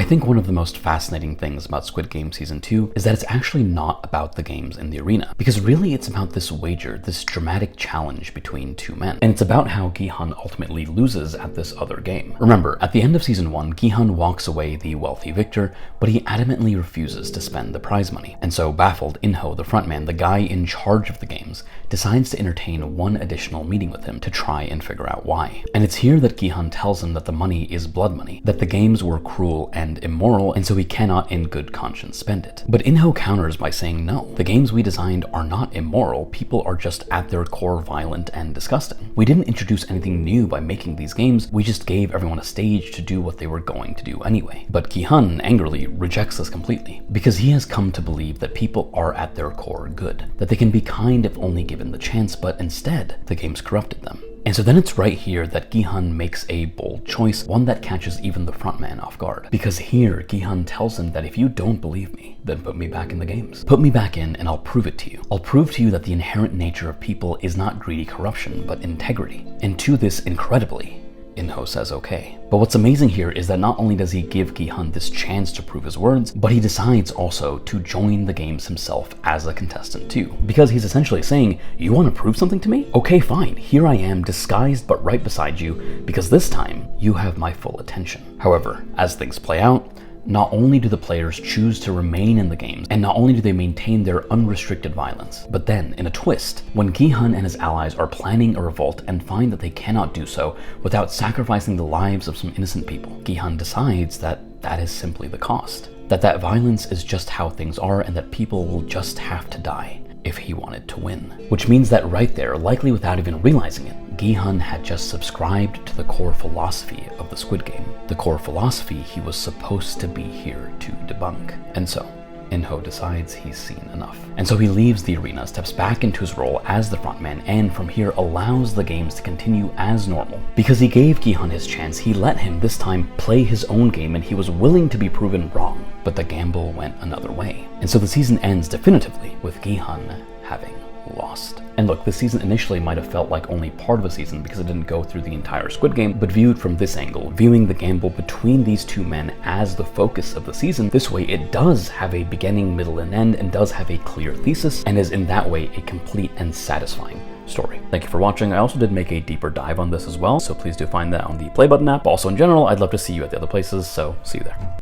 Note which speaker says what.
Speaker 1: think one of the most fascinating things about Squid Game Season 2 is that it's actually not about the games in the arena, because really it's about this wager, this dramatic challenge between two men. And it's about how Gi-hun ultimately loses at this other game. Remember, at the end of Season 1, Gi-hun walks away the wealthy victor, but he adamantly refuses to spend the prize money. And so, baffled, In-ho, the frontman, the guy in charge of the games, decides to entertain one additional meeting with him to try and figure out why. And it's here that Gi-hun tells him that the money is blood money, that the games were cruel and immoral, and so he cannot in good conscience spend it. But In-ho counters by saying no, the games we designed are not immoral, people are just at their core violent and disgusting. We didn't introduce anything new by making these games, we just gave everyone a stage to do what they were going to do anyway. But Gi-hun angrily rejects this completely, because he has come to believe that people are at their core good, that they can be kind if only given the chance, but instead, the games corrupted them. And so then it's right here that Gi-hun makes a bold choice, one that catches even the frontman off guard. Because here, Gi-hun tells him that if you don't believe me, then put me back in the games. Put me back in and I'll prove it to you. I'll prove to you that the inherent nature of people is not greedy corruption, but integrity. And to this, incredibly, In-ho says okay. But what's amazing here is that not only does he give Gi-hun this chance to prove his words, but he decides also to join the games himself as a contestant too. Because he's essentially saying, you want to prove something to me? Okay, fine, here I am disguised but right beside you, because this time you have my full attention. However, as things play out, not only do the players choose to remain in the games, and not only do they maintain their unrestricted violence, but then, in a twist, when Gi-hun and his allies are planning a revolt and find that they cannot do so without sacrificing the lives of some innocent people, Gi-hun decides that that is simply the cost. That violence is just how things are, and that people will just have to die if he wanted to win. Which means that right there, likely without even realizing it, Gi-hun had just subscribed to the core philosophy of the Squid Game, the core philosophy he was supposed to be here to debunk. And so, In-ho decides he's seen enough. And so he leaves the arena, steps back into his role as the frontman, and from here allows the games to continue as normal. Because he gave Gi-hun his chance, he let him this time play his own game, and he was willing to be proven wrong. But the gamble went another way. And so the season ends definitively with Gi-hun having lost. And look, this season initially might have felt like only part of a season because it didn't go through the entire Squid Game, but viewed from this angle, viewing the gamble between these two men as the focus of the season, this way it does have a beginning, middle, and end, and does have a clear thesis, and is in that way a complete and satisfying story. Thank you for watching. I also did make a deeper dive on this as well, so please do find that on the Play Button app. Also in general, I'd love to see you at the other places, so see you there.